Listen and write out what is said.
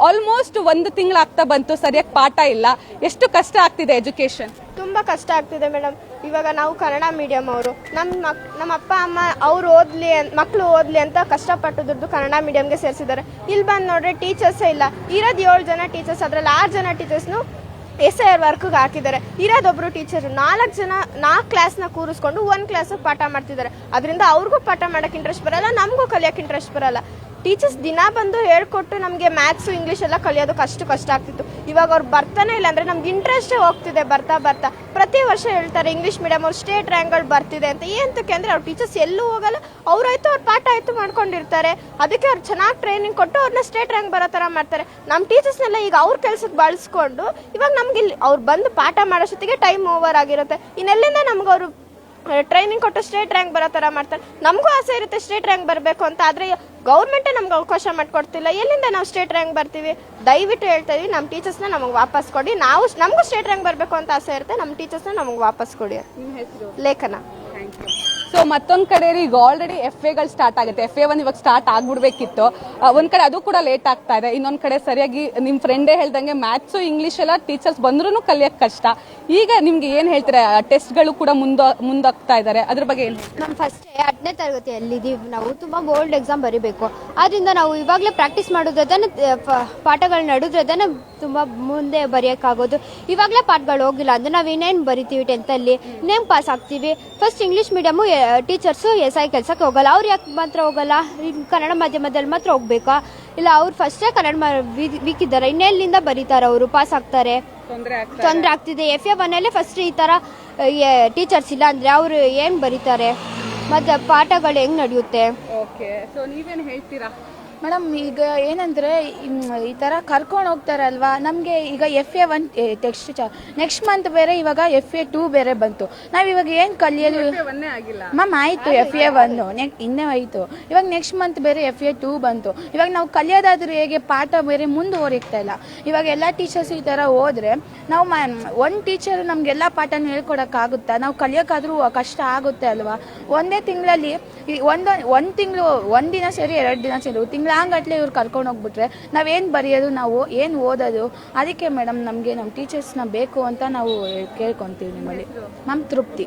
Almost 1 ತಿಂಗಳಾಗ್ತಾ ಬಂತು, ಸರಿಯಾಗಿ ಪಾಠ ಇಲ್ಲ. ಎಷ್ಟು ಕಷ್ಟ ಆಗ್ತಿದೆ ಎಜುಕೇಶನ್? ತುಂಬ ಕಷ್ಟ ಆಗ್ತಿದೆ ಮೇಡಮ್. ಇವಾಗ ನಾವು ಕನ್ನಡ ಮೀಡಿಯಂ ಅವರು, ನಮ್ಮ ಅಪ್ಪ ಅಮ್ಮ ಅವ್ರು ಮಕ್ಕಳು ಓದಲಿ ಅಂತ ಕಷ್ಟಪಟ್ಟು ದುಡ್ಡು ಕನ್ನಡ ಮೀಡಿಯಂಗೆ ಸೇರಿಸಿದ್ದಾರೆ. ಇಲ್ಲಿ ಬಂದು ನೋಡ್ರೆ ಟೀಚರ್ಸೇ ಇಲ್ಲ. ಇರೋದು 7 ಜನ ಟೀಚರ್ಸ್, ಅದರಲ್ಲಿ 6 ಜನ ಟೀಚರ್ಸ್ನು SIR ವರ್ಕ್ಗೆ ಹಾಕಿದ್ದಾರೆ. ಇರೋದೊಬ್ರು ಟೀಚರು 4 ಕ್ಲಾಸ್ನ ಕೂರಿಸ್ಕೊಂಡು 1 ಕ್ಲಾಸಿಗೆ ಪಾಠ ಮಾಡ್ತಿದ್ದಾರೆ. ಅದರಿಂದ ಅವ್ರಿಗೂ ಪಾಠ ಮಾಡೋಕ್ಕೆ ಇಂಟ್ರೆಸ್ಟ್ ಬರಲ್ಲ, ನಮಗೂ ಕಲಿಯೋಕ್ಕೆ ಇಂಟ್ರೆಸ್ಟ್ ಬರಲ್ಲ. ಟೀಚರ್ಸ್ ದಿನ ಬಂದು ಹೇಳ್ಕೊಟ್ಟು ನಮಗೆ ಮ್ಯಾಥ್ಸು ಇಂಗ್ಲೀಷ್ ಎಲ್ಲ ಕಲಿಯೋದಕ್ಕೆ ಅಷ್ಟು ಕಷ್ಟ ಆಗ್ತಿತ್ತು. ಇವಾಗ ಅವ್ರು ಬರ್ತಾನೆ ಇಲ್ಲ ಅಂದರೆ ನಮ್ಗೆ ಇಂಟ್ರೆಸ್ಟೇ ಹೋಗ್ತಿದೆ. ಬರ್ತಾ ಪ್ರತಿ ವರ್ಷ ಹೇಳ್ತಾರೆ ಇಂಗ್ಲೀಷ್ ಮೀಡಿಯಮ್ ಅವ್ರು ಸ್ಟೇಟ್ ರ್ಯಾಂಕ್ಗಳು ಬರ್ತಿದೆ ಅಂತ. ಏನಂತಕ್ಕೆ ಅಂದರೆ ಅವ್ರ ಟೀಚರ್ಸ್ ಎಲ್ಲೂ ಹೋಗಲ್ಲ, ಅವ್ರಾಯ್ತು ಅವ್ರ ಪಾಠ ಆಯಿತು ಮಾಡ್ಕೊಂಡಿರ್ತಾರೆ. ಅದಕ್ಕೆ ಅವ್ರು ಚೆನ್ನಾಗಿ ಟ್ರೈನಿಂಗ್ ಕೊಟ್ಟು ಅವ್ರನ್ನ ಸ್ಟೇಟ್ ರ್ಯಾಂಕ್ ಬರೋ ಥರ ಮಾಡ್ತಾರೆ. ನಮ್ಮ ಟೀಚರ್ಸ್ನೆಲ್ಲ ಈಗ ಅವ್ರ ಕೆಲಸಕ್ಕೆ ಬಳಸ್ಕೊಂಡು ಇವಾಗ ನಮ್ಗೆ ಇಲ್ಲಿ ಅವ್ರು ಬಂದು ಪಾಠ ಮಾಡೋಷ್ಟೊತ್ತಿಗೆ ಟೈಮ್ ಓವರ್ ಆಗಿರುತ್ತೆ. ಇನ್ನೆಲ್ಲಿಂದ ನಮ್ಗೆ ಅವರು ಟ್ರೈನಿಂಗ್ ಕೊಟ್ಟು ಸ್ಟೇಟ್ ರ್ಯಾಂಕ್ ಬರೋ ಥರ ಮಾಡ್ತಾರೆ. ನಮಗೂ ಆಸೆ ಇರುತ್ತೆ ಸ್ಟೇಟ್ ರ್ಯಾಂಕ್ ಬರಬೇಕು ಅಂತ, ಆದರೆ ಗೌರ್ಮೆಂಟೇ ನಮ್ಗೆ ಅವಕಾಶ ಮಾಡಿಕೊಡ್ತಿಲ್ಲ. ಎಲ್ಲಿಂದ ನಾವು ಸ್ಟೇಟ್ ರ್ಯಾಂಕ್ ಬರ್ತೀವಿ? ದಯವಿಟ್ಟು ಹೇಳ್ತಾ ಇದೀವಿ, ನಮ್ಮ ಟೀಚರ್ಸ್ನ ನಮಗೆ ವಾಪಸ್ ಕೊಡಿ. ನಮಗೂ ಸ್ಟೇಟ್ ರ್ಯಾಂಕ್ ಬರಬೇಕು ಅಂತ ಆಸೆ ಇರುತ್ತೆ, ನಮ್ಮ ಟೀಚರ್ಸ್ನ ನಮಗೆ ವಾಪಸ್ ಕೊಡಿ. ಲೇಖನ. ಸೊ ಮತ್ತೊಂದ್ ಕಡೆ ಈಗ ಆಲ್ರೆಡಿ FAಗಳು ಸ್ಟಾರ್ಟ್ ಆಗುತ್ತೆ. FA1 ಇವಾಗ ಸ್ಟಾರ್ಟ್ ಆಗ್ಬಿಡ್ಬೇಕಿತ್ತು. ಒಂದ್ ಕಡೆ ಅದು ಕೂಡ ಲೇಟ್ ಆಗ್ತಾ ಇದೆ. ಇನ್ನೊಂದ್ ಕಡೆ ಸರಿಯಾಗಿ ನಿಮ್ ಫ್ರೆಂಡೇ ಹೇಳ್ದಂಗೆ ಮ್ಯಾಥ್ಸು ಇಂಗ್ಲಿಷ್ ಎಲ್ಲ ಟೀಚರ್ಸ್ ಬಂದ್ರೂ ಕಲಿಯಕ್ ಕಷ್ಟ. ಈಗ ನಿಮ್ಗೆ ಏನ್ ಹೇಳ್ತಾರೆ? ಟೆಸ್ಟ್ಗಳು ಕೂಡ ಮುಂದಾಗ್ತಾ ಇದಾರೆ, ಅದ್ರ ಬಗ್ಗೆ ಏನ್? ನಮ್ಮ ಫಸ್ಟ್ 10ನೇ ತರಗತಿಯಲ್ಲಿದ್ದೀವಿ. ನಾವು ತುಂಬ ಬೋರ್ಡ್ ಎಕ್ಸಾಮ್ ಬರೀಬೇಕು. ಆದ್ರಿಂದ ನಾವು ಇವಾಗಲೇ ಪ್ರಾಕ್ಟೀಸ್ ಮಾಡೋದನ್ನ ಪಾಠಗಳು ನಡೆದ್ರದನ್ನ ತುಂಬ ಮುಂದೆ ಬರೆಯೋಕ್ಕಾಗೋದು. ಇವಾಗಲೇ ಪಾಠಗಳು ಹೋಗಿಲ್ಲ ಅಂದರೆ ನಾವು ಇನ್ನೇನು ಬರಿತೀವಿ 10th ಇನ್ನೇನು ಪಾಸ್ ಆಗ್ತೀವಿ. First English medium teachers SI ಕೆಲಸಕ್ಕೆ ಹೋಗಲ್ಲ. ಅವ್ರು ಯಾಕೆ ಮಾತ್ರ ಹೋಗಲ್ಲ? ಕನ್ನಡ ಮಾಧ್ಯಮದಲ್ಲಿ ಮಾತ್ರ ಹೋಗ್ಬೇಕಾ? ಇಲ್ಲ, ಅವ್ರು ಫಸ್ಟೇ ಕನ್ನಡ ವೀಕ್ ಇದ್ದಾರೆ, ಇನ್ನೆಲ್ಲಿಂದ ಬರೀತಾರೆ? ಅವರು ಪಾಸ್ ಆಗ್ತಾರೆ? ತೊಂದರೆ ಆಗ್ತಿದೆ. FA1 ಫಸ್ಟ್ ಈ ಥರ ಟೀಚರ್ಸ್ ಇಲ್ಲ ಅಂದರೆ ಅವರು ಏನು ಬರೀತಾರೆ? ಮತ್ತು ಪಾಠಗಳು ಹೆಂಗೆ ನಡೆಯುತ್ತೆ? ಓಕೆ, ಸೊ ನೀವೇನು ಹೇಳ್ತೀರಾ ಮೇಡಮ್? ಈಗ ಏನಂದರೆ ಈ ಥರ ಕರ್ಕೊಂಡು ಹೋಗ್ತಾರಲ್ವಾ, ನಮಗೆ ಈಗ FA1 ನೆಕ್ಸ್ಟ್ ಮಂತ್ ಬೇರೆ, ಇವಾಗ FA2 ಬೇರೆ ಬಂತು. ನಾವು ಇವಾಗ ಏನು ಕಲಿಯಲು ಮ್ಯಾಮ್ ಆಯಿತು. FA1 ಇನ್ನೇ ಆಯಿತು. ಇವಾಗ ನೆಕ್ಸ್ಟ್ ಮಂತ್ ಬೇರೆ FA2 ಬಂತು. ಇವಾಗ ನಾವು ಕಲಿಯೋದಾದ್ರೆ ಹೇಗೆ? ಪಾಠ ಬೇರೆ ಮುಂದುವರಿಗ್ತಾ ಇಲ್ಲ. ಇವಾಗ ಎಲ್ಲ ಟೀಚರ್ಸ್ ಈ ಥರ ಹೋದರೆ ನಾವು ಒಂದು ಟೀಚರ್ ನಮಗೆಲ್ಲ ಪಾಠನ ಹೇಳ್ಕೊಡೋಕ್ಕಾಗುತ್ತಾ? ನಾವು ಕಲಿಯೋಕ್ಕಾದ್ರೂ ಕಷ್ಟ ಆಗುತ್ತೆ ಅಲ್ವಾ? ಒಂದೇ ತಿಂಗಳಲ್ಲಿ ಒಂದು ತಿಂಗಳು, ಒಂದಿನ ಸರಿ 2 ದಿನ ಸರಿ, ತಿಂಗಳಾಂಗಟ್ಲೆ ಇವ್ರು ಕರ್ಕೊಂಡು ಹೋಗ್ಬಿಟ್ರೆ ನಾವೇನು ಬರೆಯೋದು? ನಾವು ಏನು ಓದೋದು? ಅದಕ್ಕೆ ಮೇಡಮ್ ನಮಗೆ ನಮ್ಮ ಟೀಚರ್ಸ್ನ ಬೇಕು ಅಂತ ನಾವು ಕೇಳ್ಕೊತೀವಿ ನಿಮ್ಮಲ್ಲಿ. ಮ್ಯಾಮ್ ತೃಪ್ತಿ.